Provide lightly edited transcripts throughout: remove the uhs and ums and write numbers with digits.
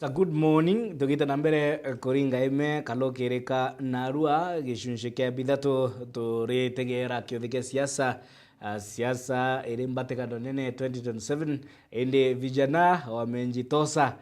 Good morning tugita na mbere kuringa ime kalokereka narua gicunjĩ kĩa bithatu turitegera kĩũthĩ kĩa siasa ĩrĩ mbatĩkano nene 2027 indi vijana wamejitosa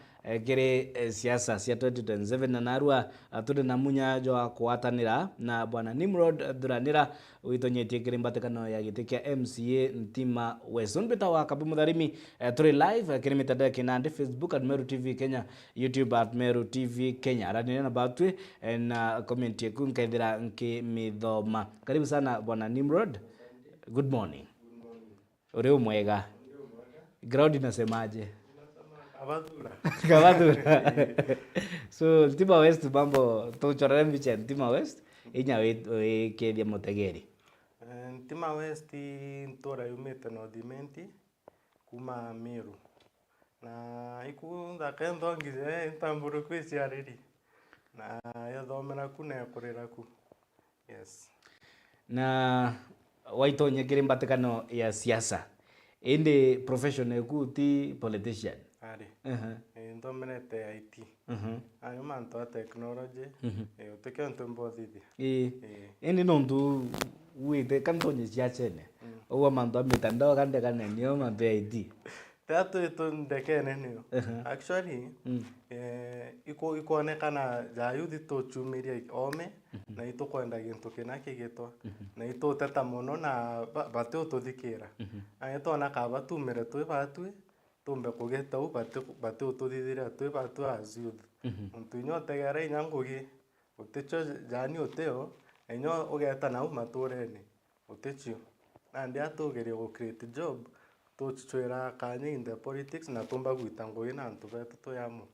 kiri siasa cia 2027 na narua turi na munyajo wa kuatanira na bwana Nimrod Thuranira witonyetie kiri mbatĩkano ya gĩtĩ kĩa MCA Ntima West. Nbita wa Kabi Mutharimi turi live kiri mitandao ya kinandi Facebook at Meru TV Kenya, YouTube at Meru TV Kenya. Aranene na batwe na comment yeku nkaithira nkimithoma. Karibu sana bwana Nimrod. Good morning. Uri mwega. Ground inasemaje? Kavathura. So Ntima West mambo tuchorere mbicha Ntima West inya we kedia mutegeri. Ntima West ntora yumite no dimenti kuma Meru. Na ikunda kendo ngize ntamburu kwiciariri. Na yathomera kuna kurira ku. Yes. Na waitonye kiri mbatĩkano ya siasa. Indi profession yaku ti politician. Ari. Ndomenete IT. Ayo manto a technology. Uteke ntombo thidi. Indi nondu wite kantonye siachene. Owa manto a mitandao kande kanenio manto ya IT. Tatu ito ndekene niyo. Actually, iko onekana jayuthi tuchumiria ome na ito kwenda gintu kina kigitwa na ito teta muno na bate ututhikira. Aito na kaba tumire twi batwi tumbe kugeta u bate ututhithira twi batu as youth. Muntu inyotegera inyangugi uticho jani uteo enyo ugeta na umaturene uticho. Na ndia tugeria go create job tuchwera kanye in the politics na tumba gwitango ina antu betu to yamo.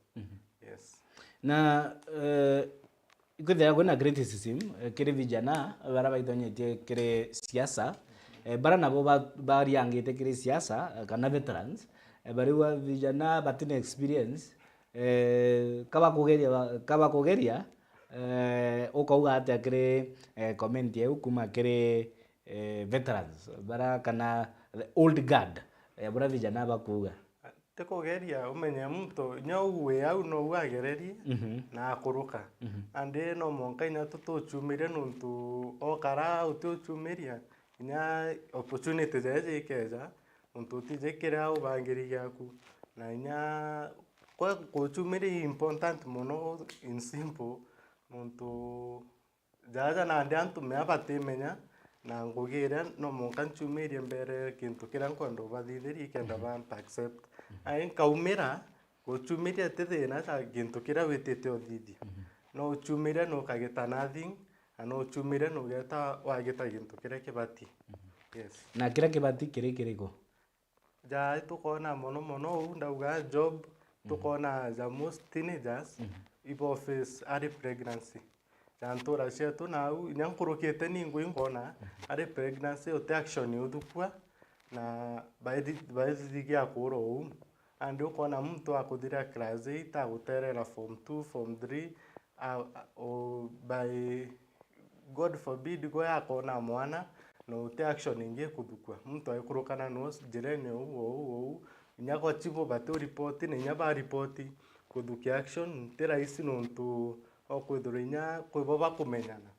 Yes. Na ikuthia kuna criticism kiri vijana bara baithonyetie kiri siasa bara nabo bariangite kiri siasa kana veterans bari wa vijana batine experience kaba kugeria ukauga atia kiri comment yeu kuma kiri veterans bara kana the old guard bara vijana bakuga tekugeria umenye mtu nyauwe au no wagererie na akuruka ande no monka ina tutuchumire nuntu okara utuchumiria ina opportunity zeje ikeza nuntu tijekera ubangiri yaku na ina kwa kuchumiri important muno in simple nuntu jaja na ande antu me abatemenya na ngugira no monka nchumirie mbere kintu kira nkondo bathithiri kenda bampa accept ai kaumira guchumiria tithina ta gintu kira witite othithia no uchumire no kageta nothing no uchumire no geta wageta gintu kira kibati. Yes. Na kira kibati kiriko Ja tukona mono ndauga job tukona za most teenagers ibo face early pregnancy jantora shetu nau nyankurukite ningu ingona early pregnancy ote action yudukwa na baadhi ya kuro and ukona mtu akuthira class 8 aguterera form 2 form 3 by God forbid go yakona mwana no ute action inge kuthukwa mtu aikurukana no jirene u nyako chibo batu report ne nyaba report kuthukia action tera isi no ntu okwithurinya kwibo bakumenyana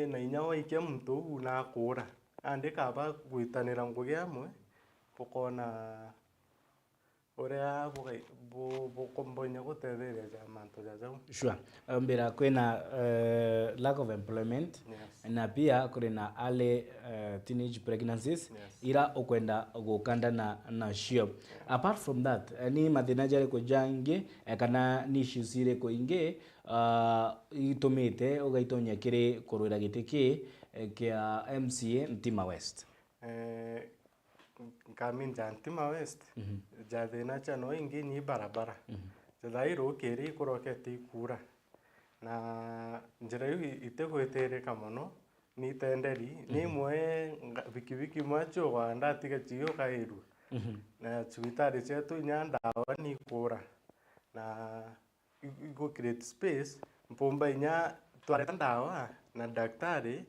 na inyawa ike mtu na kura andika ba gwitanira ngugi amwe pokona orea bukombonya gutetheria jamanto jajau. Sure. Mbira kwina lack of employment. Yes. Na pia kuna early teenage pregnancies. Yes. Ira okwenda gukanda na shio. Yeah. Apart from that ni mathina jari kujange kana ni issues ire kuinge itumite ugaitonya kiri kurwira gitiki kia MCA Ntima West. Kaminja Ntima West jathina chano ingi ni barabara jathairu kiri kuroketi kura na njira yu itegwetereka muno ni tenderi ni mwe bikibiki macho wanda tiga chiyo kairu na chibitari chetu nyandawa ni kura na go create space mpomba inya twareta ndawa na daktari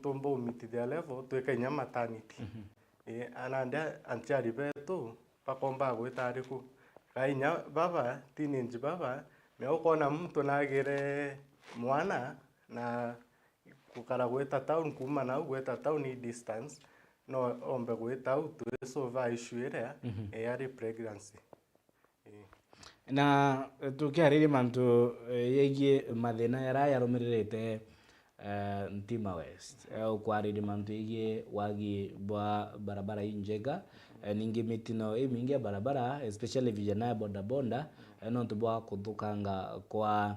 tumbo mitithia level tweka inya maternity ananda antiari betu pakomba gwitariku kainya baba teenage baba meukona mtu nagire mwana na kukara gweta town kuma nau gweta town ni distance no ombe gweta au tusolve issue area yari pregnancy. Na tukiarĩrĩria mantu yegie mathĩna yarumirĩte Ntima West kwarĩrĩria mantu yegie wagi bwa barabara njega ningi mitino mingi ya barabara especially vijana ya boda boda nontu bwa kuthukanga kwa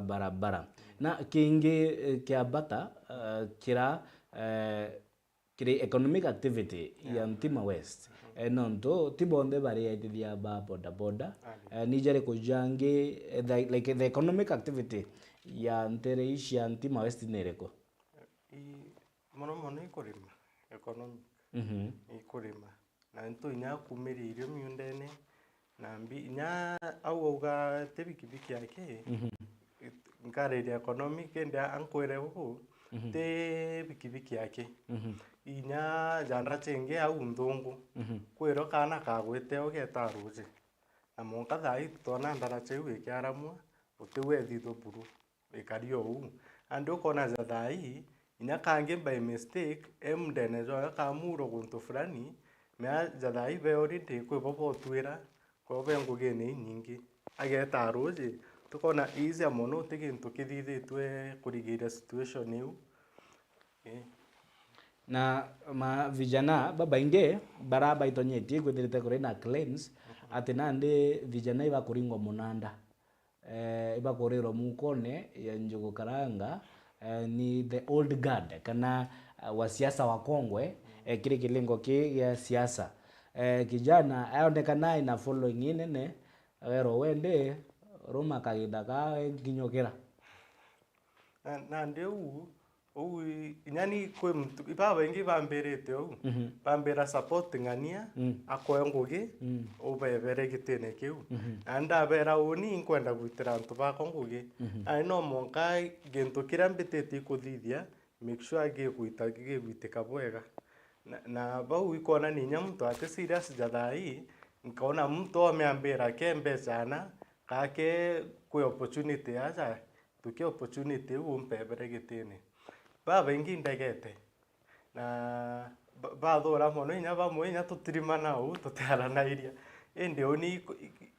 barabara na kingi kia bata kiri economic activity ya Ntima West nontu tibonde bari yaitithia ba boda boda ni jare kujangi like the economic activity ya ntere ici ya Ntima West nereko mono ikurima economic ikurima na ntu inya kumiri irio miundene na mbi inya auga tebikibiki yake nkareria economic ndia ankwere huko te bikibiki yake inya jandra chenge au ndungu kwero kana kagwete ogeta ruje na monka thai tona ndara chewe kyaramwa utewe thitho buru ikario u ando kona za thai inya kange by mistake emdene zo kamuro gunto fulani mea jathai be already kwe bobo twira ko bengo gene nyingi ageta ruje tukona easy mono tigintu kithithitwe kurigira situation eu na vijana babainge baraba itonyetie kwithirite kuri na claims ati nandi vijana iba kuringwa munanda iba kuriro mukone ya njugu karanga ni the old guard kana wasiasa wakongwe kile kilengo ya siasa kijana aonekana ina following inene wero wende roma kagidaka kinyokera na ndeu inyani kwe mtu iba wengi bamberete au bambera support ngania akoya ngugi ubebere gitene kiu anda bera uni inkwenda gwitira ntu bako ngugi ai no monka gento kirambitete kuthithia make sure gwiteka bwega na bau ikona ni nyamtu ate serious jathai nkaona mtu ameambera kembe sana kake kwe opportunity aja tuke opportunity umpebere gitene baba ingi ndegete na bathora mono inya bamwe inya tutirimana u tutarana iria ende oni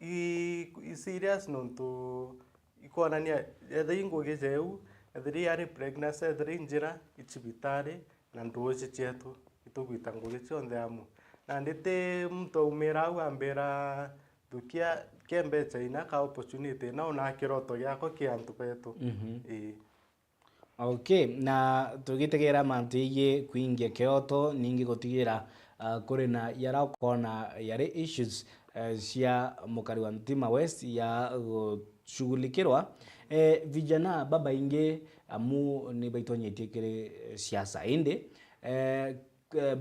i serious nonto ikona ni ethingo gijeu ethiri ari pregnancy ethiri njira ichibitari na ndoje chetu itugwita ngugi cionthe amu na ndite mtu umira u ambera tukia kembe chaina ka opportunity na ona kiroto gyako kiantu betu Okay, na tugitegera mantu igie kuingia kioto ningi gutigira kuri na yara kona yare issues cia mukari wa Ntima West ya gushughulikirwa vijana baba inge amu ni baitonyetie kiri siasa inde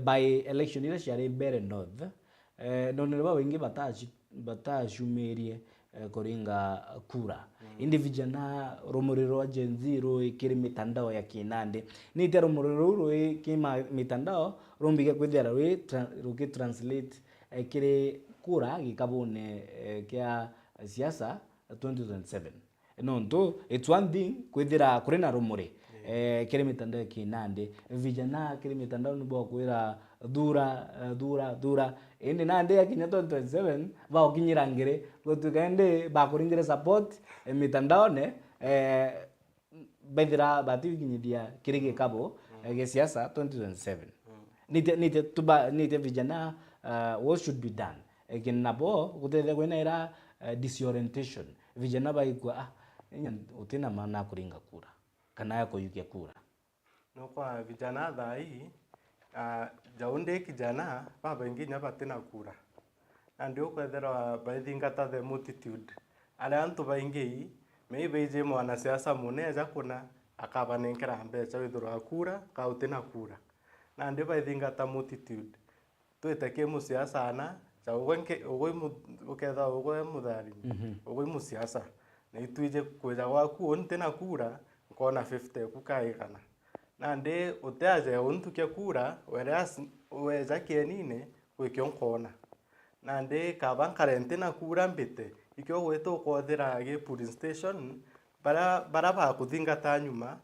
by election ile cia Mbere North none baba inge batashumerie kuringa kura indi vijana rumuriro wa Gen Z ikiri mitandao ya kinande ni te rumuriro kima mitandao rumbige kwithira ruki translate kiri kura gikabune kia siasa 2027 nonto it's one thing kwithira kuri na rumuri kiri mitandao ya kinande vijana kiri mitandao nibo kwira dura indi nande akinya 2027 ba ukinyira ngire gotukende ba kuringire support mitandao ne bedira bati kinyidia kirige kabo ge siasa 2027 nite vijana what should be done nabo gutete kwena ira disorientation vijana baigwa utina maana kuringa kura kana yako yukia kura no kwa vijana thai jaunde kijana baba inginya batina kura ndio kwethera baithingata the multitude ala antu baingi meibeje mwana siasa muneza kuna akabanenkera mbeca withura kura kautina kura na ndio baithingata multitude tweteke mu siasa na jauwenke uketha ugwe muthari ugwe mu siasa na itwije kweja waku ontena kura kona 50 kukaigana na ndi utaje untu kya kura whereas weja kienine gwikyo nkona nande kaba karente na kura mbite ikyo gweto kothera ge polling station bara ba kuthingata nyuma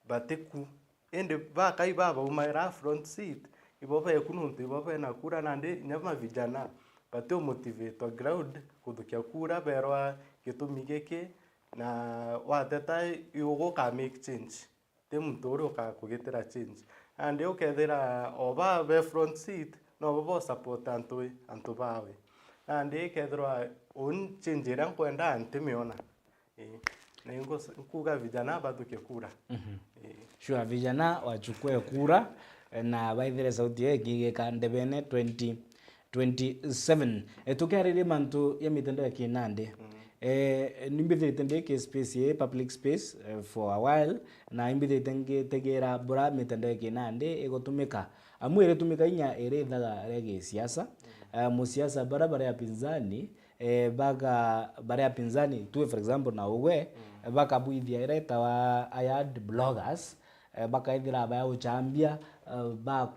bateku ende bakai baba umaira front seat ibobe kununtu ibobe na kura nande nyama vijana bateo motivate ground kuthukia kura berwa gitumi giki na wateta yugo ka make change te mutoro ka kugitera change ande ukethera oba be front seat no bo support antu bawe ande kethera un change ran kwenda antimiona nengo kuga vijana bathukie kura sure vijana wachukue kura na baithire sauti yake kandebene 2027 tukiarĩrĩria mantu ya mitandao ya kinande nimbithite ndike space ye public space for a while na imbithite ngitegera bura mitandao ya kinande igotumika amu iritumika inya irithaga rege siasa musiasa barabara ya pinzani baga bara ya pinzani tuwe for example na uwe baka buithia ireta wa ayad bloggers bakaithira baya uchambia ba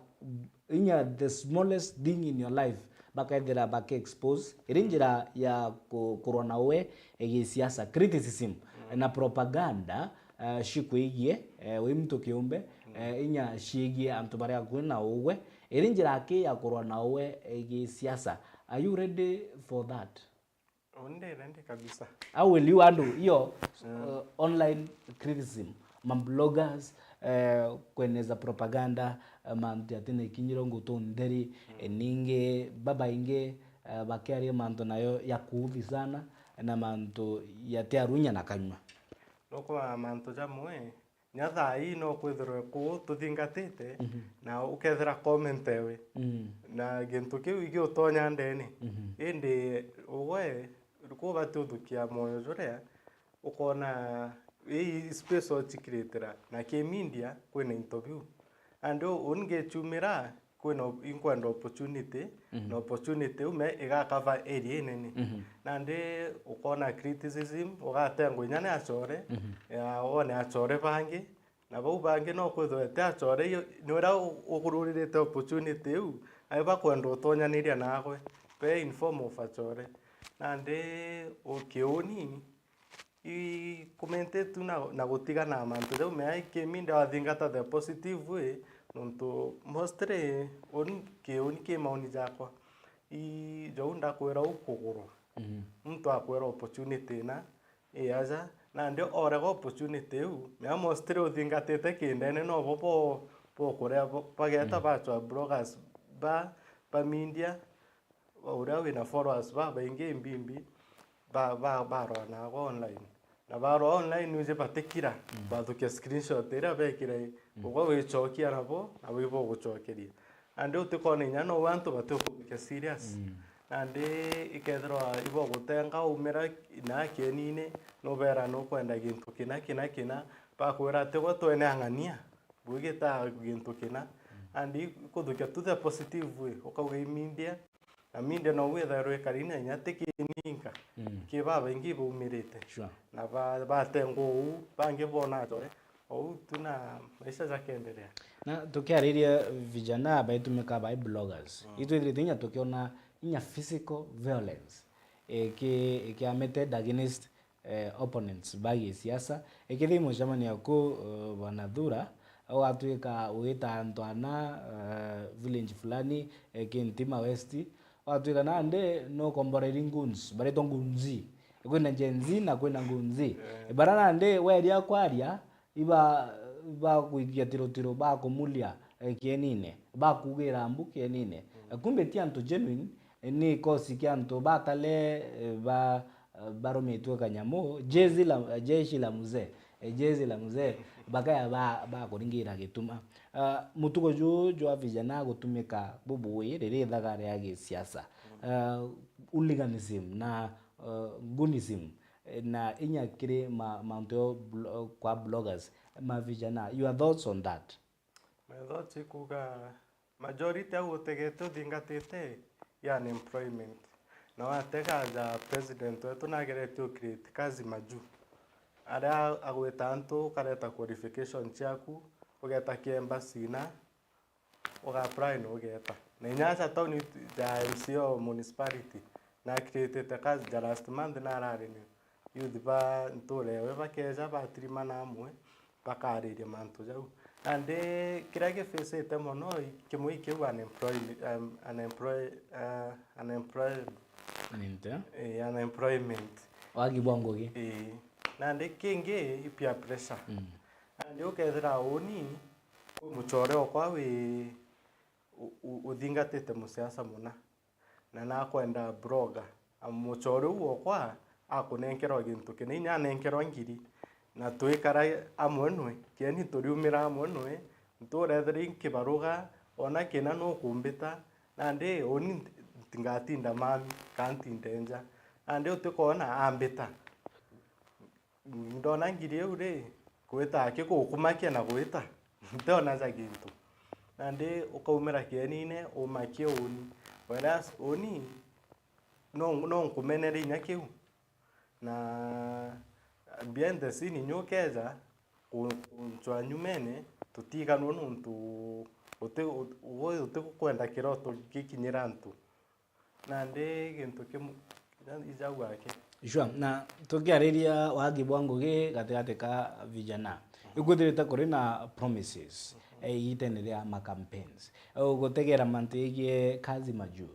inya the smallest thing in your life bakaithira baka expose irinjira ya kurona we siasa criticism na propaganda shikuigie we mtu kiumbe inya shigie antu baria kwina uwe irinjira ki ya kurona we siasa. Are you ready for that? Onde kabisa. How will you handle hiyo online criticism, bloggers kweneza propaganda mantu yatene kinyiro nguto nderi ninge baba inge bakiaria mantu nayo ya kuuthi sana na mantu yatearunya na kanywa noko mantu jamwe nyatha hii no kwithirwe ku tuthingatite na ukethira comment ewe na gintu kiu igio tonya ndeni indi uwe ko batuthukia moyo juria ukona space o chikretera na ke media kwena interview ando unge chumira kwena inkwenda opportunity na opportunity ume iga cover area nene na ndi ukona criticism ugatengo nyane achore ya one achore bangi na bau bangi no kwithwe te achore nora ugururirite opportunity u aiba kwenda utonyaniria nagwe pe inform of achore na ndi ukioni I komente tu na gotiga na mantu de me ke minda wathingata the positive way nonto mostre on ke maoni jakwa I jonda kwera ukuguru mtu akwera opportunity na aja na ndio orego opportunity u me mostre uthingatete kindene no po korea pageta bacho bloggers ba media ura wina followers ba inge mbimbi ba rona online na baro online uje batekira bathukia screenshot ira bekira ugo wichokia nabo abo ibo guchokeria ande utikone nyano wantu batukia serious ande ikethro ibo gutenga umira na kenine no bera no kwenda gintu kina bakwira tego twene angania bugita gintu kina ande kuthukia to the positive way ukauga media na media no wetha rwe karina nyatiki ninka ke baba ingi bumirite na ba tengo bange bona tore au tuna maisha zakendelea na tukiariria vijana baitumika by bloggers itu ithirinya tukiona inya physical violence ke ameted against opponents by siasa ikithimo jamani yako wanadhura au atuika uita Antwana village fulani Kintima West watuika nande no komboreri nguns bareto ngunzi kwena jenzi na kwena ngunzi barana nde weria kwaria iba kuigia tiro ba kumulia kienine ba kugira mbu kienine kumbe ti anto genuine ni kosi kianto batale ba barometwe kanyamo jeshi la mzee bakaya ba kuringira gituma mutugo jo vijana gutumika bubuyi riri thagare ya siasa hooliganism na gunism na inya kire manto kwa bloggers ma vijana. Your thoughts on that? My thoughts ikuga majority au tegeto thingatite ya unemployment na watega za president wetu nageretio create kazi maju aria agweta antu kareta qualification chaku ugeta kiembassy na uga apply no ugeta na nyasa town ja MCO municipality na create kazi ja last month na ararene youth ba nturewe bakeja batirima namwe bakariria mantu jau ande kira gifacete mono kimwe kiu unemployment wagi bongogi nande kingi peer pressure ande ukethira uni muchore okwa wi uthingatite musiasa muna na nakwenda blogger muchore okwa akunenkerwa gintu kinini anenkerwa ngiri na twikara amwe nwe kieni turiumira amwe nwe nturethera kibaruga ona kina no kumbita nande oni tingatinda mami kantindenja ande utikona ambita ndona ngiri eu ri kwita akikukumakia na gwita ndona za gintu nande ukaumira kienine umakie uni whereas uni no kumenera inya kiu na behind the scene nyukeza kunchwa nyumene tutiganwo nuntu uti kwenda kiroto gikinyira ntu nande gintu kimu ijau ake Sure. Na tukiariria wagi bwangugi gatigati ka vijana iguthirite kuri na promises itenere ma campaigns gutegera mantu igie kazi majuu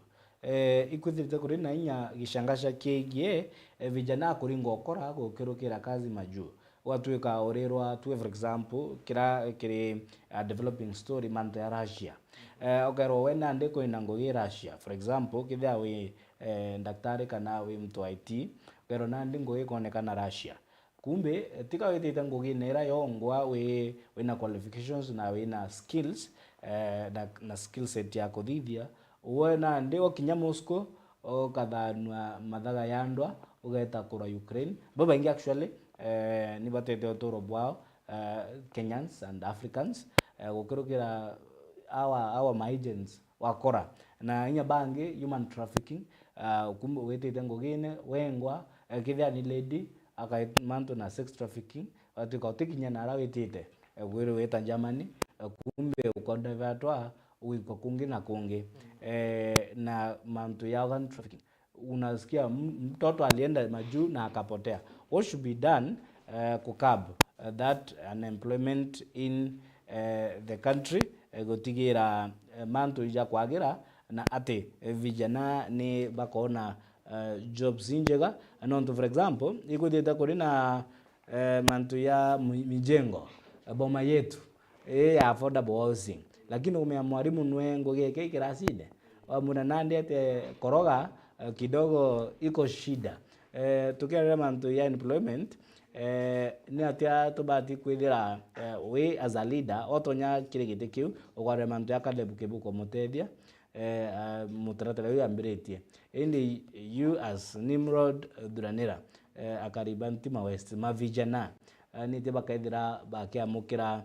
ikuthirite kuri na inya gishangasha kigie vijana kuringa okora gukirukira kazi majuu watuika orirwa tu for example kiri developing story mantu ya Russia okero wena ndiko inangogi Russia for example kithia wi daktari kana wi mtu IT pero nandi ngogi konekana Russia kumbe tika witite ngogi nera yongwa wina qualifications na wina skills na skill set ya kuthithia wena ndio kinya Moscow okathanwa mathaga yandwa ugeta kura Ukraine baba ingi actually ni batete otoro bwao Kenyans and Africans gukirukira our agents wakora na inya bangi human trafficking kumbe wetete ngogine wengwa kithia ni lady akaimanto na sex trafficking atika utikinya na rawetete gwire weta Germany kumbe ukonda vatwa uiko kungi na kungi na manto ya organ trafficking unasikia mtoto alienda majuu na akapotea. What should be done kukab that unemployment in the country gutigira manto ya kwagira na ate vijana ni bakona jobs njega and for example ikuthita kuri na manto ya mijengo boma yetu ya affordable housing lakini umea mwalimu nwengo geke kiraside wamuna nande ate koroga kidogo iko shida tukiarera manto ya employment ni atia tubati kwithira we as a leader otonya kirigite kiu ogware manto ya kalebu kibuko mutethia mutaratara yu ambiretie indi you as Nimrod Duranera akariba Ntima West mavijana ni te bakaithira bakiamukira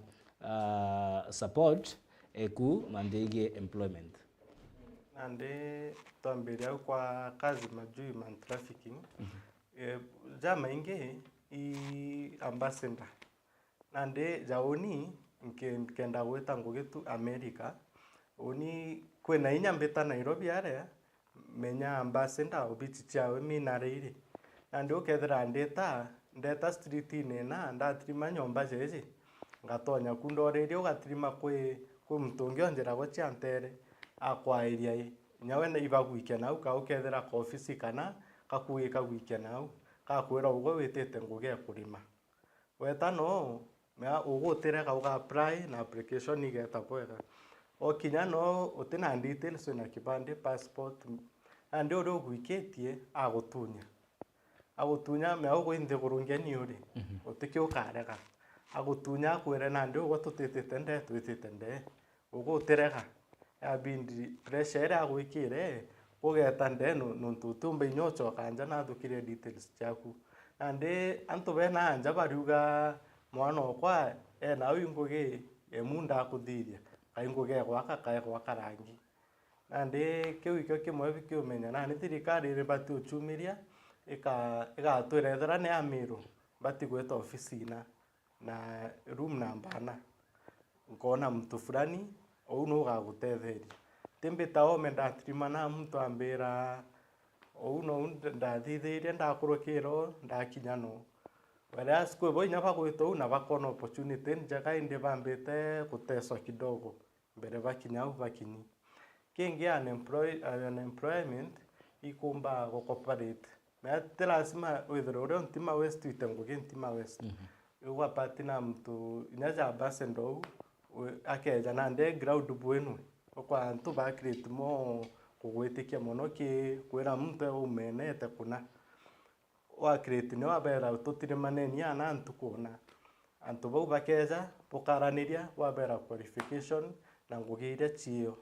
support eku mandege employment ande twambiria kwa kazi majuu man trafficking jama inge i ambassador nande jaoni nkenda gweta ngugitu America oni kwena inya mbeta Nairobi area menya ambassador obichi chawe minarire nande ukethira ndeta street nena ndatrima nyomba jeje ngatonya kundoreria ugatrima kwi mtungi onjera go chantere akwairia nyawe na ibagwikia nau ka ukethira ka office kana kakuika gwikia nau kakwira ugo witete nguge kurima wetano mea ugutire ka uga apply na application igeta kwega okinya no utina details na kibande passport ande uri ugwikitie agutunya mea ugo inde gurungeni uri utiki ukarega agutunya kwire nande ugo twitite nde ugo utirega abindi pressure agwikire ugeta ndeno nuntutumbe inyocho kanja na thukire details chaku ande antu bena anja bariuga mwana okwa na winguge emunda akuthiria kainguge gwaka kae gwaka rangi ande kiwiko kimwe bikiumenya na ni thirikari ri batu chumiria igatwirethera ni amiru bati gweta ofisina na room number na ngona mtu fulani ou no gagutetheria timbita ome ndatirima muntu ambira ou no ndathithirie ndakurukiro ndakinya no whereas kwe inya bagwita ou na bakona opportunity njega indi bambite guteswa kidogo mbere bakinya au bakinyi kingi unemployment ikumba cooperate na lazima withire uri ntima west itenguge ntima west uwa patina mtu inyaja base ndo akeja na underground bwenu kwa antu ba create mo kugwitikia muno ki kwira muntu umenete kuna wa create no abera tutire maneni ana antu kuna antu bau bakeja bukaraniria wabera qualification na ngugiire chio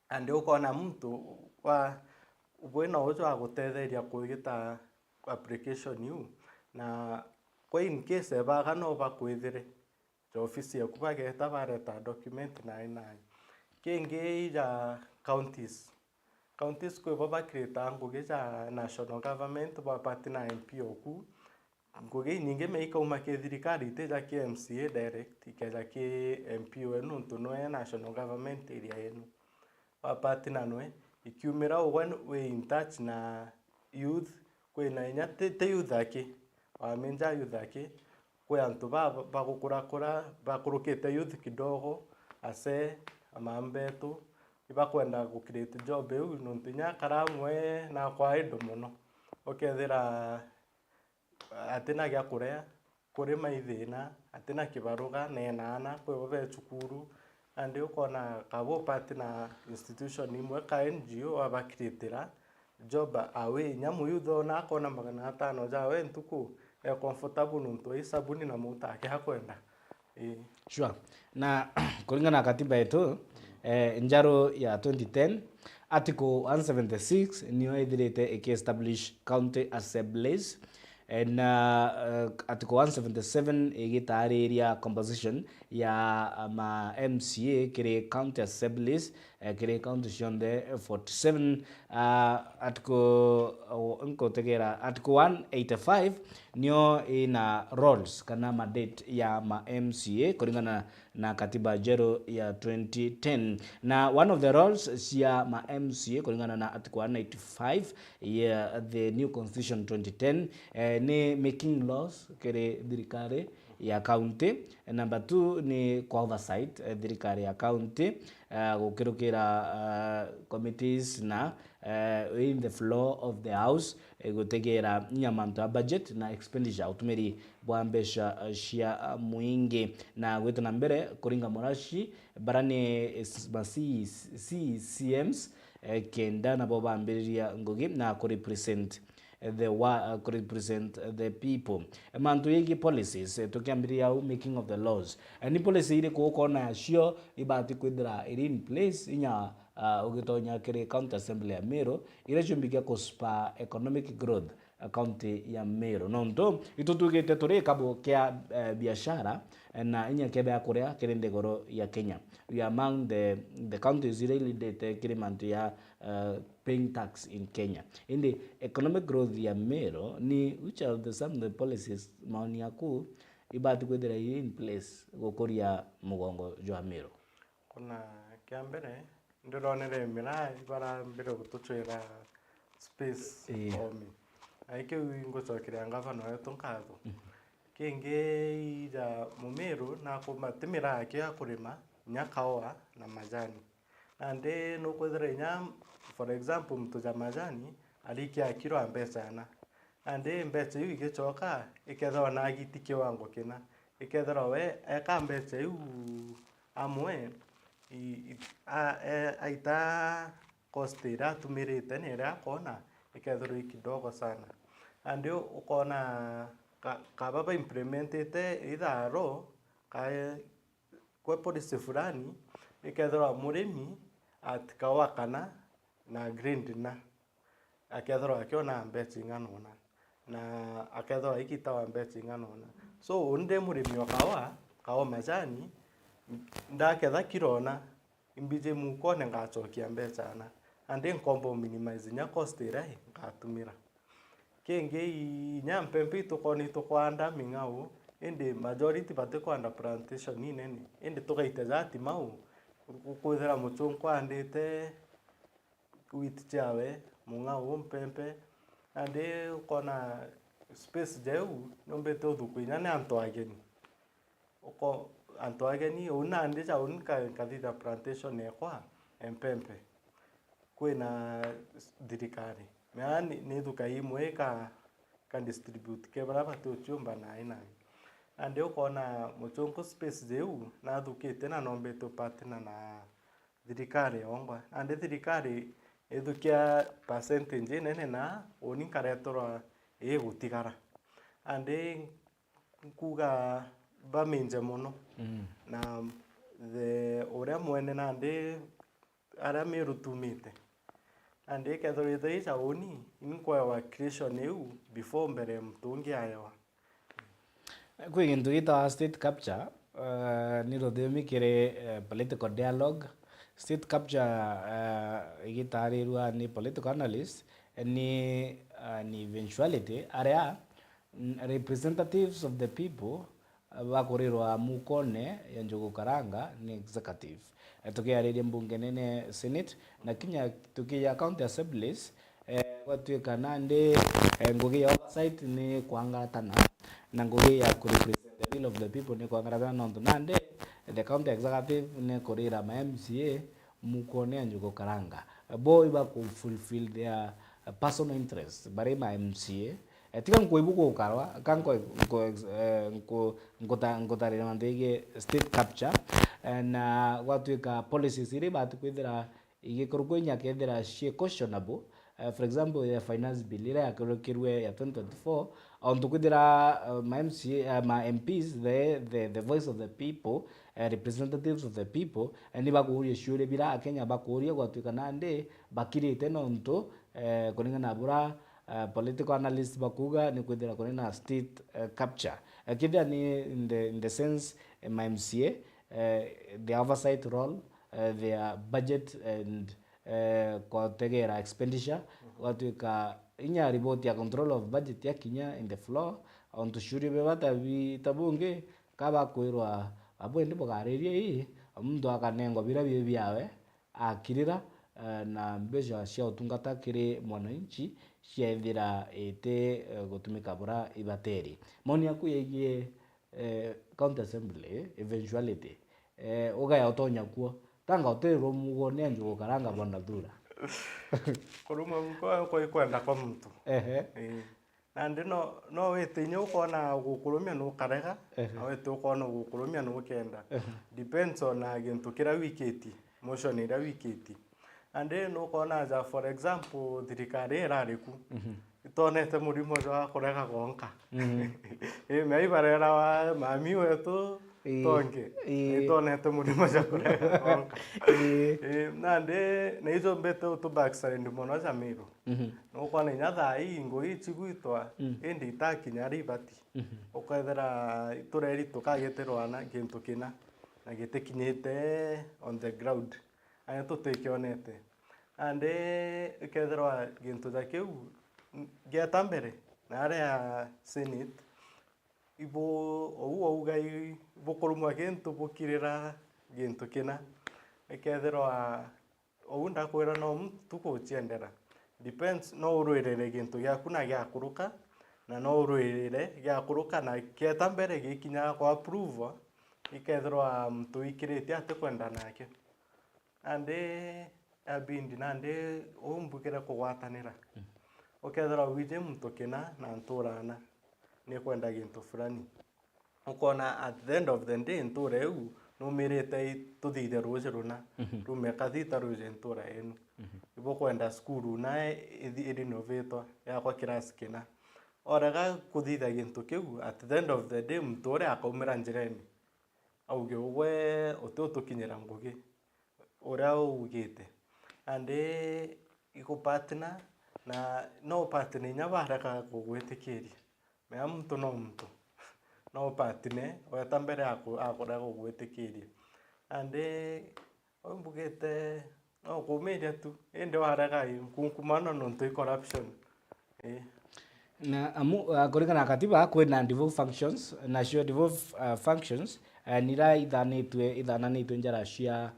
ande ukona muntu wa ubwena ujo agutetheria kwigita application yu na kwa in case baga no bakwithire office yaku bageta bareta document na kingi ya counties kwe ba create ngugi ja national government ba patina MP oku ngugi nyingi meika umake thirikari te ja KMCA direct ikeja ki MP wenu ntuno ya national government area yenu ba patina noe ikiumira when we in touch na youth kwina inya te youth ake wamenja youth ake kwa antu bagukura bakurukite youth kidogo ase amambetu ibakwenda gu create job eu nuntinya karamwe na kwa indo muno okethira atina gya kurea kuri maithina atina kibaruga nenana kwe be chukuru andi ukona kabo patina institution imwe ka NGO abakritira job awe nyamu yutho na akona 500 jawe ntuku comfortable nuntu isabuni na muta ake hakwenda sure na kulingana na katiba yetu njaro ya 2010 article 176 niyo ithirite iki-establish county assemblies and article 177 igitariria composition ya ma MCA kiri county assemblies kiri county cionde 47 article article 185 nio ina roles kana mandate ya ma MCA kulingana na katiba jero ya 2010 na one of the roles ya ma MCA kulingana na article 185 ya the new constitution 2010 ni making laws kere thirikari ya county. Number 2 ni kwa oversight thirikari ya county gukirukira committees na in the floor of the house gutegera nyamanto budget na expenditure utumiri bwa mbesha cia muingi na gwita na mbere kuringa morashi barani CMs kenda na boba ambiriria ngugi na ku represent the people mantu yegi policies tukiambiria making of the laws any policy ile kuona cio ibati kwithira in place inya ugitonya kiri county assembly ya Meru ile chumbikia kuspa economic growth county ya Meru nonto itutugite turi kabo kia biashara na inya kebe akuria kirinde goro ya Kenya. We are among the counties really that kirimantu ya paying tax in Kenya. In the economic growth ya Meru ni which of the policies maoni yaku ibati kwethira in place gukuria mugongo jwa Meru. Kuna kiambere ndironere mira bara mbere gutuchira space omi aike ngucokira ngavana wetu nkatho kingi ija Mumeru na kumatimira ake akurima nyakaoa na majani ande no kwethira nya for example mtu ja majani alikia kilo ambesa na ande mbetse yu igicoka ikethwa na giti kiwango kina ikethwa we eka mbetse yu amwe aita kostira tumirite nira kona ikethwa kidogo sana andio ukona kababa implementete idaro ka kwa policy fulani ikethwa murimi atkawakana na grind na akethwa akiona mbetse nganona na akethwa ikitawa mbetse nganona so unde murimi wakawa majani ndaketha kirona imbije mukone ngachokia mbeca na ande nkombo minimize nya cost ira ngatumira kingi nyampempi tukoni tukwanda mingau indi majority bate kwanda plantation nene indi tugaite zati mau kwithira muchungu andite wheat jawe mung'au mpempe andi ukona space jau nombete uthukuinya ni antu ageni uko antu ageni una andi ja kathitha plantation ekwa mpempe kwina thirikari mea ni thuka imwe ka distribute ke bara batu chumba na ina andi ukona muchungu space jau na thukite na nombete partner na thirikari ongwa andi thirikari ethukia percentage nene na uni karetorwa gutigara andi kuga baminje muno na the uria mwene na andi aria mirutumite andi kethorite ica uni inkwewa creation eu before mbere mtungi ayewa kwi gintu gitawa state capture ni ruthiomi kiri political dialogue. State capture igitarirwa ni political analyst ni eventuality aria representatives of the people bakurirwa mukone ya Njogu Karanga ni executive tukiariria mbunge nene senate na kinya tukia county assemblies gwatuika nandi ngugi ya oversight ni kwangaratana na ngugi ya represent the will of the people ni kwangaratana nondu nandi the county executive ni kurira ma MCA mukone ya Njogu Karanga bo iba ku fulfill their personal interest bari ma MCA tika nkuibuko ukarwa kanko ngotarira mandege state capture na gwatuika policies iri batukwithira igikorugwinya kethira she questionable. For example the finance bill ira yakorokirwe ya 2024 on tukwithira ma MCA ma MPs the voice of the people representatives of the people ni bakuria shure bira Kenya bakuria gwatuika nande bakirite nonto kuringana bura political analysts bakuga ni kwithira kunena state capture kithia ni in the sense my MCA the oversight role their budget and kwategera expenditure watuika inya report ya control of budget ya kinya in the floor on to shuri be batabi tabunge kaba kwirwa abwende bogaririe hii mtu akanengo bira byawe akirira na mbeca cia utungata kiri mwananchi ciaithira ite gutumika bura ibateri moni yaku yegie county assembly eventuality ugaya utonya kuo tanga uterwo mugone Njogu Karanga bona thura kuruma mko kwenda kwa mtu na ndino no wetinye ukona gukurumia no karega na wete ukona gukurumia no kenda depends on gintu kira wiketi motion ira wiketi ande no kona za for example thirikari irariku itonete murimo wa kurega gonka me ibarera wa mami wetu tonge itonete murimo wa kurega gonka nande na izo mbete to backside ndimono za miro no kona nyatha ingo ichiguitwa indi itakinya ribati ukaethera tureri tukageterwana gintu kina na gitekinyite on the ground aya tutekionete ande kethirwa gintu ja kiu giata mbere na aria senate ibo ugai bukurumwa gintu bukirira gintu kina kethirwa unda kwira no tuko chiendera depends no urwirire gintu giaku na giakuruka na no urwirire giakuruka na giata mbere gikinya kwa approve ikethirwa mtu ikirite ate kwenda nake ande abindi nande umbukira kugwatanira ukethera wije mtu kina na nturana ni kwenda gintu fulani ukona at the end of the day ntura eu no mirete tuthithe ruzi runa rume kathita ruzi ntura enu ibo kwenda skuru na innovator ya kwa class kina oraga kuthitha gintu kiu at the end of the day mture akaumira njireni auge we utukinyira ngugi uria ugite ande iko partner na no partner nyabaraka kugwitikiria me mtu no partner oyatambere akora kugwitikiria ande ombugete no kumedia tu ende waraka kunkumana nonto corruption na amu kuringana katiba kwina devolved functions na sure devolved functions nira ithananitwe njara cia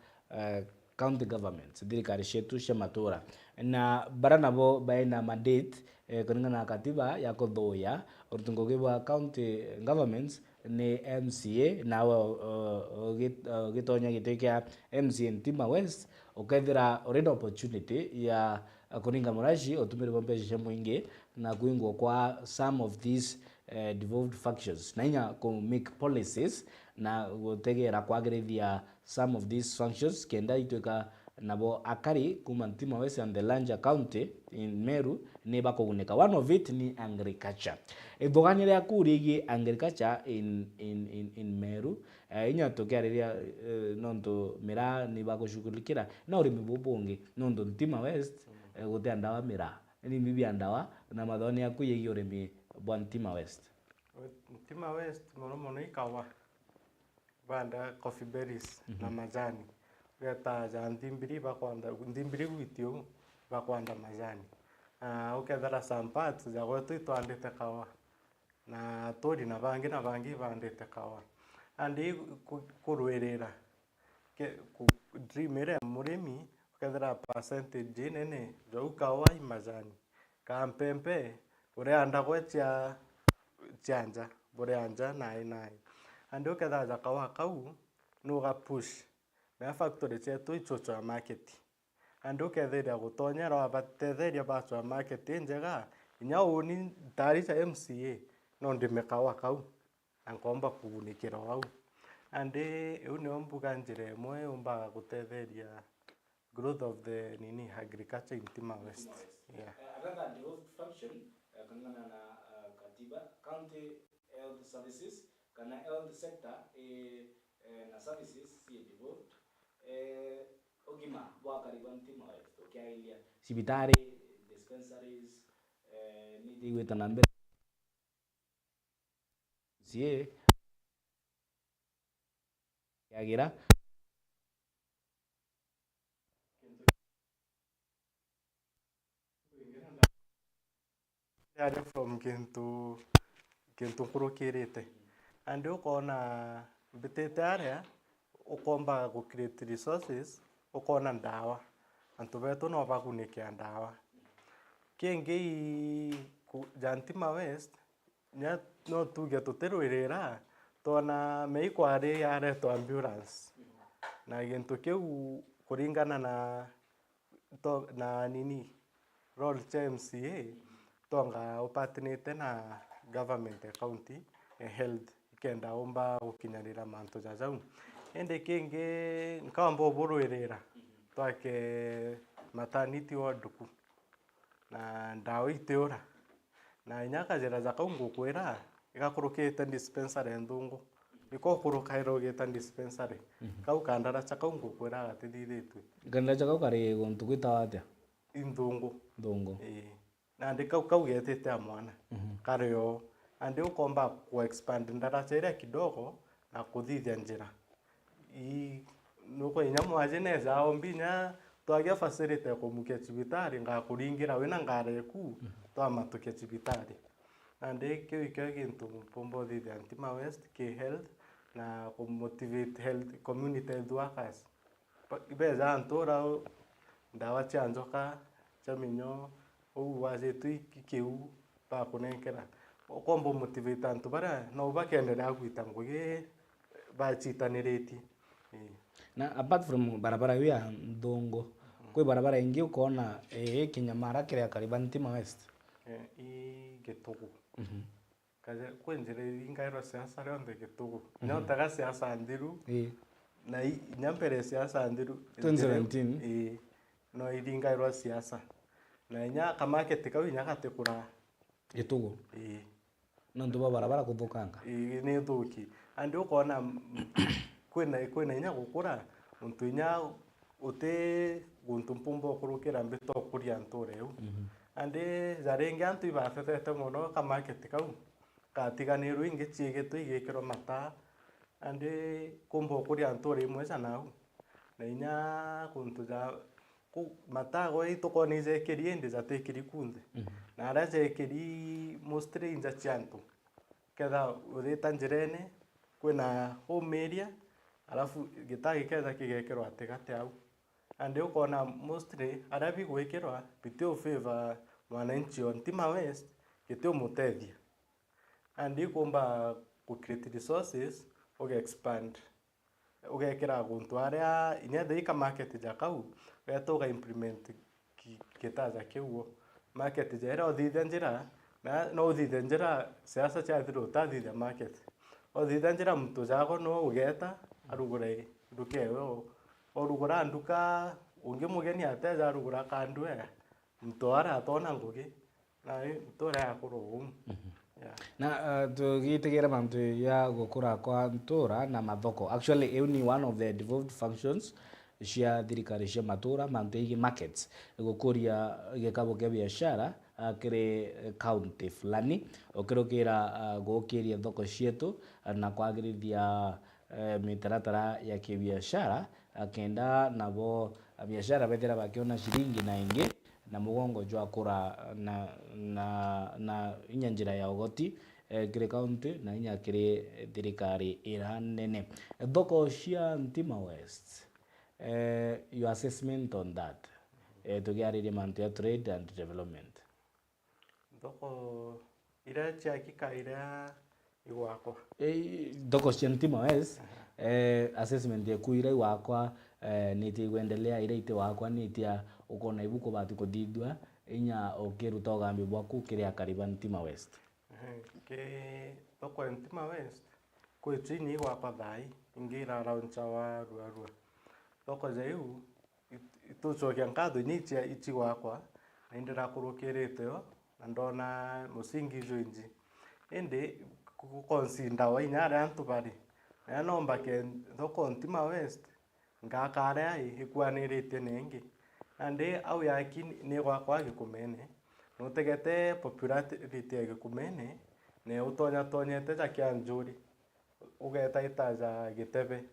county governments thirikari citu cia matura na bara nabo baina mandate kulingana na katiba ya kuthuya urutungugi bwa county governments ni MCA na gitonya gite kia MCA Ntima West ukethira already opportunity ya kuringa murashi utumire bombeji cia mwingi na kuingwo kwa some of these devolved functions na inya ku make policies na gutegera kwagirithia some of these functions kenda ituika nabo akari kuma Ntima West and the larger county in Meru ni bakuguneka. One of it ni agriculture. Ithogani ria kurigi agriculture in Meru inya tukiariria nonto mira ni bagushughulikira na urimi bubungi nonto Ntima West gutia ndawa mira ni bibi ndawa na mathoni akuyegi urimi bwa Ntima West. Ntima West mono ikawa banda coffee berries na majani geta ja ndimbiri bakwanda ndimbiri gwitio bakwanda majani ukethera some parts ja gwetu itwandite kawa na tori na bangi bandite kawa andi kurwirira ku dream ire murimi ukethera percentage nene jo kawa majani kampempe ure anda gwetia chanja bore anja nai andi ukethera ja kawa kau no ga push na factory chetu ichocho market andi uketheria gutonyera abatetheria bacho market njega inya uni tarisa MCA no ndimekawa kau angomba kugunikira wau andi uni ombuga njire imwe umbaga gutetheria growth of the agriculture in Ntima West. Another devolved function kulingana na katiba county health services kana health sector na services si devolved ogima bwa karibu Ntima West ukiailia sibitari dispensaries ni diweta na mbele sie yagira yari from kintu kurukirite andi ukona bitete aria ukomba gu create resources ukona ndawa antu betu no bagunikia ndawa kingi ja Ntima West nya no tuge tutirwirira tona meikwari yare to ambulance na gintu kiu kuringana na role cha MCA tonga upatinite na government county health kenda umba ukinyarira mantu jajau ende kingi nkambo burwirira twake maternity ward ku na ndawa iteura na inyaka jira za kaungu kwira igakurukite dispensary ndungu iko kurukairo geta dispensary kau kandara cha kaungu kwira gatithithitwe ganda cha kau kari guntu gwitawatia indungu na ndi kau getete amwana kario andi ukomba ku expand ndaracha ira kidogo na kuthithia njira nuko inyamu ajeneza ombinya twagia facility kumukia cibitari ngakuringira wina ngareku twamatukia cibitari andi kio gintu pombo thithia Ntima West ki health na motivate health community health workers ibeza antura ndawa cia njoka cia minyo ou wazetu ikiu pa kunenkera ukombo motivate antu bara no bakenderea gwita ngugi bachitaniriti na apart from barabara ya ndongo kwe barabara ingi ukona kinyamara kiria karibu Ntima West gitugu kaje kwenjire ingairo siasa ronde gitugu nyotaga siasa ndiru na nyampere siasa ndiru 2017 no iringairo siasa na nya kama ketika inya katekura gitugu no nduba barabara kuthukanga ni thuki andi ukona kwena inya gukura muntu inya uti guntu mpumbo kurukira mbito kuria ntureu andi zarenga antu ibafete muno kama ketika katiganiru ingi chigetu igikiro mata andi kumbo kuria nture imwe sanau na inya kuntu za mata go itokoni zekerie ndi zatekiri kunde na ara zekiri mostly inja chantu ketha urita njirene kwina home area Alafu gitagi keza kigekirwo atigate au. And ukona mostly arabi gwikirwa bitio favor mwananchi on Tima West gitio mutethia. And ikumba ku create resources expand ugekira guntu aria inya thika market jakau wetoga implement kitaza kiuo market jera othithe njira na no uthithe njira siasa cha thiro tathithe market othithe njira mtu jago no ugeta arugure nduke yo orugura nduka ungi mugeni ateja arugura kandu mtu ara atona ngugi na mtu ara akuru na tugitigera mantu ya gukura kwa ntura na mathoko actually ni one of the devolved functions cia thirikari cia matura mantu igi markets gukuria gikabo kia biashara kiri county fulani ukirukira gukiria thoko cietu na kwagirithia mitaratara ya kibiashara kenda nabo biashara bethira bakiona shilingi na ingi na mugongo jwa kura na inya njira ya ugoti kiri county na inya kiri thirikari ira nene thoko cia Ntima West your assessment on that tugiaririe mantu ya trade and development thoko ira chiakika ira igwakwa thoko cia Ntima West assessment yaku ira igwakwa niti gwendelea ira ite wakwa nitia ukona ibuko bati kuthithwa inya ukiruta ugambi bwaku kiria kariba Ntima West ke thoko Ntima West kwi chini gwakwa thai ingira around wa ruarua thoko zaiu itucokia ngatho nitia ichi gwakwa na indira kurukirite yo na ndona musingi joinji indi kuconsider wa inyara antu bari na nomba ke thoko Ntima West ngakarea ikwanirite nengi ande au yaki ni gwakwa gikumene nutegete popularity ya gikumene ne utonya tonyete ja kianjuri ugeta itaja gitebe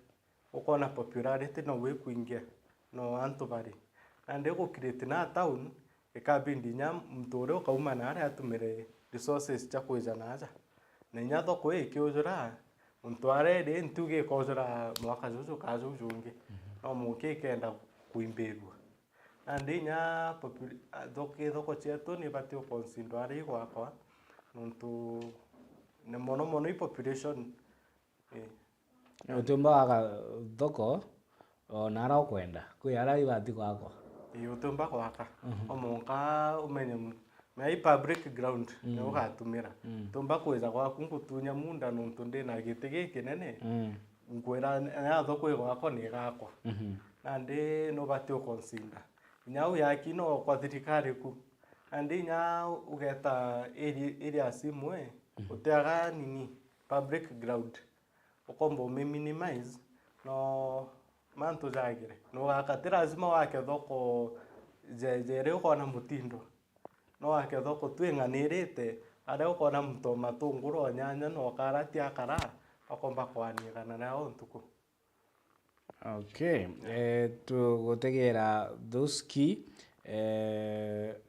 ukona popularity no we kuingia no antu bari ande go create na town ikabindi nya mtore ukauma na ari atumire resources cha kuja naja na nya thoko ikiujura mtware de ntuge kozura mwaka juju kajujungi no muke kenda kuimbirwa ande nya thoko chetu ni bati uconsider ari gwakwa nuntu ne mono i population utumba thoko nara ukwenda kwi ara ibati gwakwa utumba gwaka omonka umenye mai public ground ne ugatumira tumba kweza gwaku ngutunya munda nuntu ndina gitigi kinene ngwira na thoko gwakwa ni gakwa ande no bati uconsider nyau yaki no kwa thirikari ku ande nya ugeta area simwe utaga nini public ground ukombo minimize no mantu jagire no akatira lazima wake thoko jere ukona mutindo no wake thoko twinganirite ari ukona mto matunguro nyanya no karati akara akomba kwanigana nao ntuku. Okay, tugutegera those key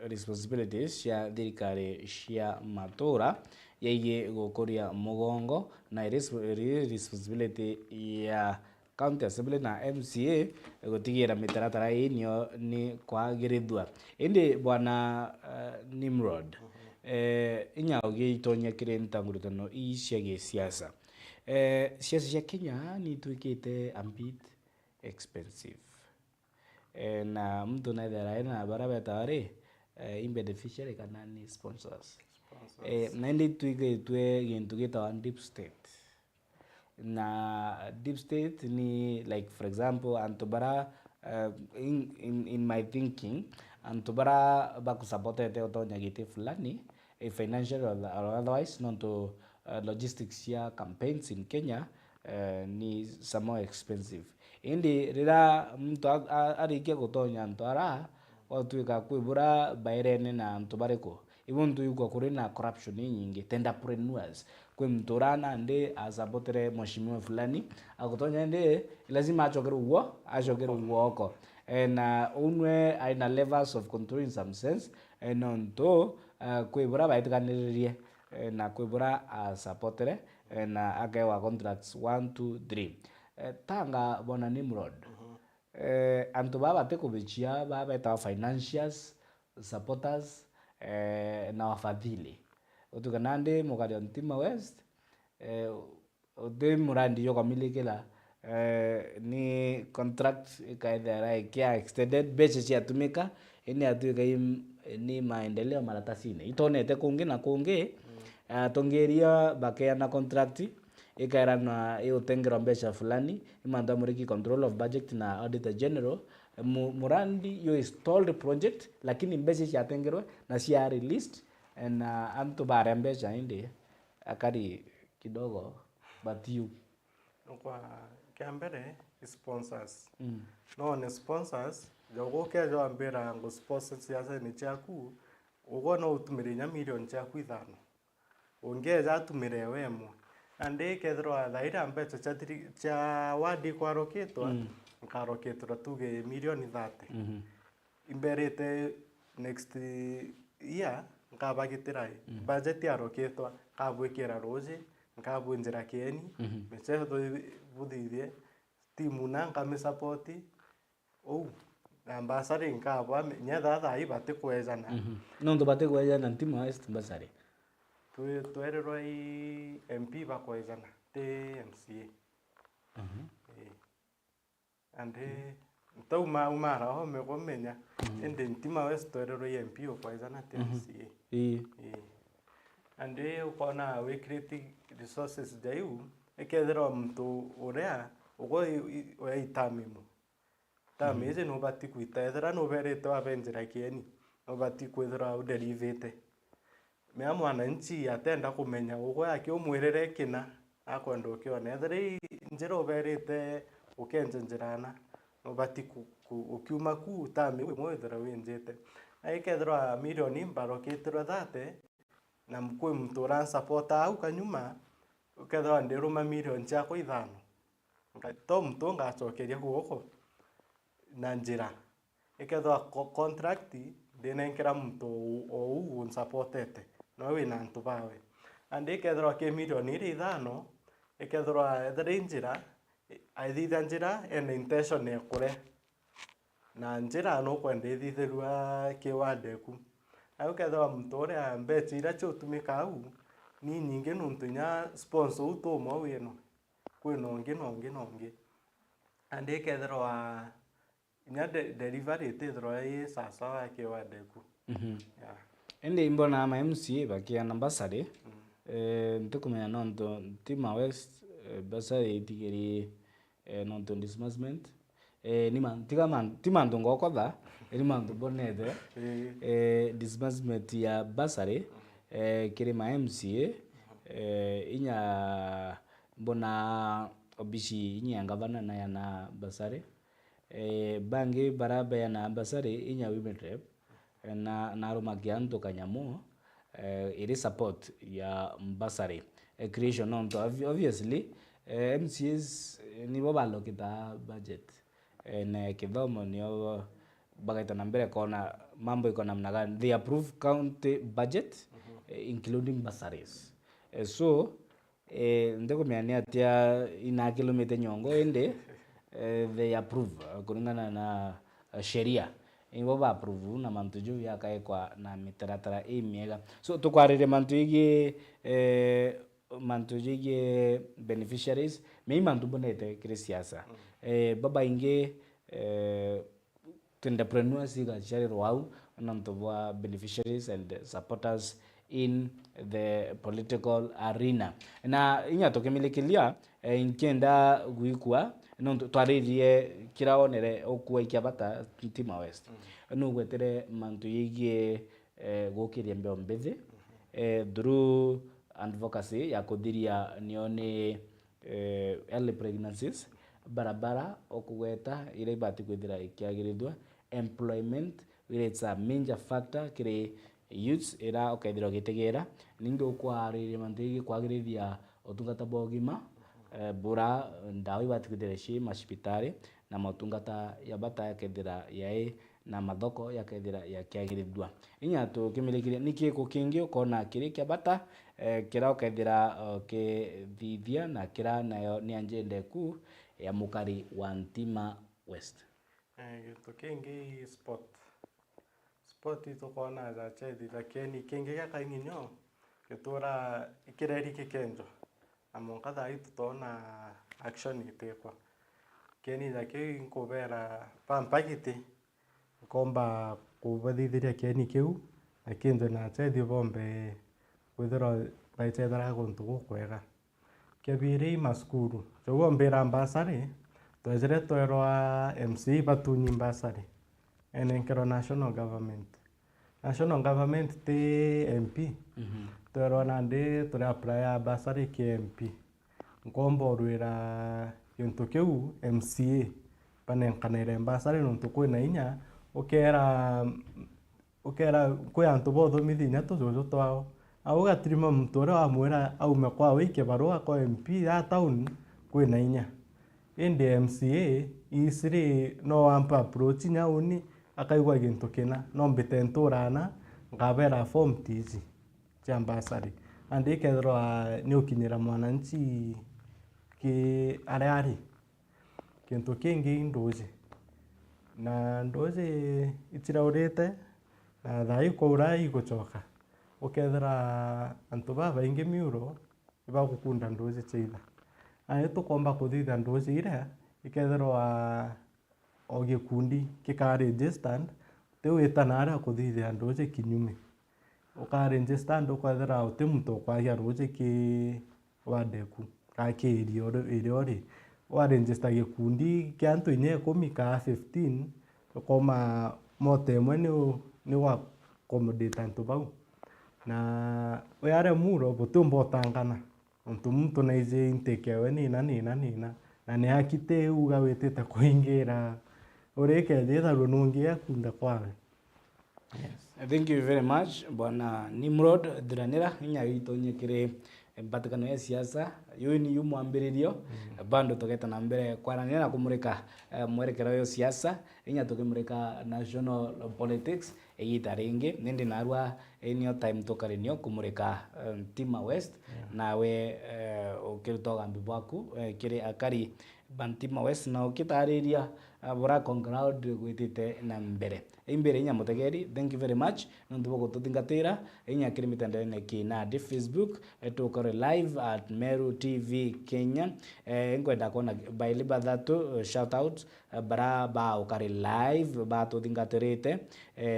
responsibilities cia thirikari cia matura yegie gukuria mugongo na responsibility ya county assembly na MCA gutigira mitaratara inio ni kwagirithwa indi bwana Nimrod inya ugitonya kire ntangurutano ii cia gisiasa siasa cia Kenya ni twikite a bit expensive na mtu na thara na barabara ari in beneficiary kana ni sponsors na ndi twigitwe gintu gitawa deep state na deep state ni like for example antobara in my thinking antobara bakusupportete utonya gite fulani financial or otherwise not to logistics ya campaigns in Kenya ni somewhat expensive indi rira mtu arikia gutonya ntwara watuika kwibura bairene na ntubareko ibuntu yuko kuri na corruption nyingi tenderpreneurs kwe mturana ndi asapotere mheshimiwa fulani agutonya ndi lazima achokere uoko na unwe aina levels of control in some sense nonto kwibura baitikaniririe na kwibura asapotere na akewa contracts 1 2 3 tanga bona Nimrod antu babate kubichia babeta financiers supporters na wafadhili utukanande mugari Ntima West ode murandi yo kamilikila ni contract ikaithera ikia extended basis yatumika ini atuika ni maendeleo maratasine itonete kungi na kungi tongeria bakeana contract ikaira na iutengerwa mbeca fulani imanda muriki control of budget na auditor general murandi yo installed project lakini mbeca ciatengerwe na cia released na antu bare mbeca indi akari kidogo but you kwa kiambere sponsors no ne sponsors jogo ke jo ambera ngo sponsors yasa ni chaku ugo no utumire nya million chaku ithano onge za tumire wemo ande kethro thaira mbeca cha wadi kwa roketwa nkaroketwa tuge million 30 imberete next year nkabagitirai budget ya roketwa kabwekera roje nkabunjira keni meche buthithie timu na nkame support ambassador nkabwa nyatha thai bate kwezana no ndo bate kwezana Ntima West ambassador twererwa i MP bakwezana te MCA ande ntauma umara ho megomenya ende Ntima West twererwa i MP okwezana te MCA ande ukona we create resources jaiu ekethera mtu urea ugo itamimu tamize no bati kuitethera no berete wabenjira kieni no bati kwethera uderivate mea mwananchi atenda kumenya ugo yake umwirere kina akwenda ukiona ethera njira uberete ukenjenjirana no bati ukiuma ku tami mwethera wenjete aikethera milioni mbaroketera thate na mkwe mtu ran support au kanyuma ukethera ndiruma milioni chako ithano to mtu ngacokeria guoko na njira ikethera contract ndinenkera mtu ou unsupportete no wina ntu bawe andi ikethera ke milioni ithano ikethera ethera njira aithitha njira ena intention ekure na njira no kwenda ithitherua kiwandeku au kethera mtu uria mbeca ira ciutumika au ni nyingi nuntu nya sponsor utumwa wino kwina ongi andi ikethera nya delivery tethera i sasa wa kiwandeku ende imbona ama MCA bakiana ambassador ntikumenya nonto Ntima West basari itigeri nonto disbursement ni timandu ngokotha ni mandu bonete disbursement ya basari kiri ma MCA inya mbona obishi inya ngavana na yana basari bangi baraba yana basari inya women rep na rumagianto kanyamu iri support ya basari creation nonto obviously MCAs ni bobalo kita budget na kithomo nio bagaita na mbere kona mambo iko namna gani they approve county budget including bursaries so ndiko miani atia ina kilomita nyongo ende they approve kulingana na sheria ingo ba approve na mantu juu yakaekwa na mitaratara miega so tukwarire mantu igi mantu jige beneficiaries me mantu bonete kire siasa baba inge entrepreneurs iga share wao nanto wa beneficiaries and supporters in the political arena na inya tokemilikilia inkenda guikwa nanto twaririe kiraonere okwa ikiabata Ntima West no gwetere mantu yige gokiria mbeo mbethe through advocacy ya kuthiria nione early pregnancies barabara okugweta ile ibati kwithira ikiagirithwa employment it's a major factor kire youths era okethira gitegera ninge ukwariria mantigi kwagirithia otungata bogima bura ndawi ibati kwithira shi masipitari na motungata ya bata yakethira yai na mathoko yakethira yakiagirithwa inya tu kimilikiria nikiko kingi ukona kiri kia bata kira okethira ke thithia na kira nayo ni anjende ku ya mukari wa Ntima West. Gĩntũ kĩngĩ sport itukona za chethi lakini kingi gĩa kaing'inyo gĩtũra ikireri kikenjo amonka thaa tutona action itekwa keni zake nkubera pampagiti komba kubathithiria keni kiu akinzo na chethi bombe withero baitethera guntu gukwega kebiri maskuru jogo mbira mbasari twajire twerwa MC batunyi mbasari enenkero national government ti MP twerwa nandi turi apply basari ki MP ngombo rwira gintu kiu MCA panenkanire mbasari nuntu kwina inya ukera kwi antu bothomithinya tujuju twao au gatirima muntu uria wamwira aume kwa wike barua kwa MP ya town kwina inya indi MCA isiri no ampa approach nyauni akaigwa gintu kina no mbite nturana ngabera form tizi cha mbasari andi kethro ni ukinyira mwananchi ki ari kintu kingi ndoje na ndoje itiraurite na thai ko urai gucoka ukethra antu baba ingi miuro ibagukunda ndoje cheitha ayo tukomba kuthitha ndoje ire ikethirwa o gikundi kika registered tiwitana ara kuthithia ndoje kinyume uka registered ukathira uti muntu kwagia ndoje ki wadeku ka iri wa register gikundi kia antu inye 10 ka 15 ukoma mote mwe ni wa accommodate antu bau na weyare muro butumbo tangana muntu na ije intake we nina na ni akite uga wetete kuingira ureke jetha runungi akunda kwawe. Yes. Thank you very much bwana Nimrod Dhuranira inya itonye kire mpatikano ya siasa yo ni yumwambiririo bando togeta na mbere kwaranira na kumurika mwerekero yo siasa inya tukimurika national politics eyitaringi nindi narwa enio time tokarenio kumurika Ntima West nawe ukiritoga mbibwaku kire akari Ntima West na ukitariria bora concloud gwitite na mbere imbere inya mutegeri. Thank you very much nondu gututhingatira inya kiri mitandao-ini kina di Facebook tukore live at Meru TV Kenya ngwenda kona baili bathatu shout out bara ba ukari live ba tuthingatirite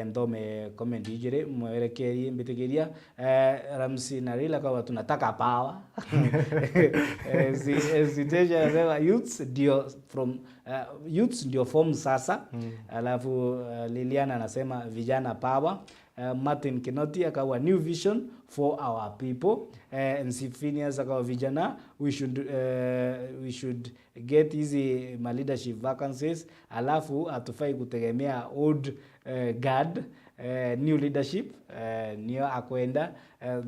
ndome comment ijire mwerekeri mbitigiria Ramsi Narila kwa tunataka power siteja sema youths ndio from youths ndio form sasa alafu Liliana anasema vijana power. Martin Kinoti akawa new vision for our people. Nsifinias akawa vijana we should get easy my leadership vacancies alafu atufai kutegemea old guard new leadership niyo akwenda.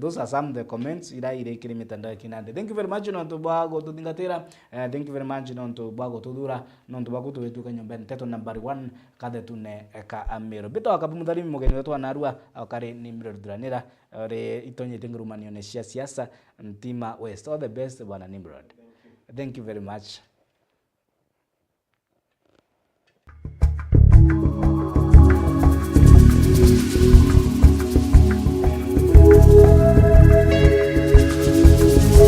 Those are some of the comments ira kiri mitandao kinande. Thank you very much nontu bwago tuthingatira. Thank you very much nontu bwago tuthura nontu bwago tuwetuka nyumbani teto number 1 kathetune ka Amiro bito akapumutharimi mugeni wetu anarua akari Nimrod Dhuranira ore itonyete ngurumanio ne cia siasa Ntima West. All the best bwana Nimrod. Thank you very much.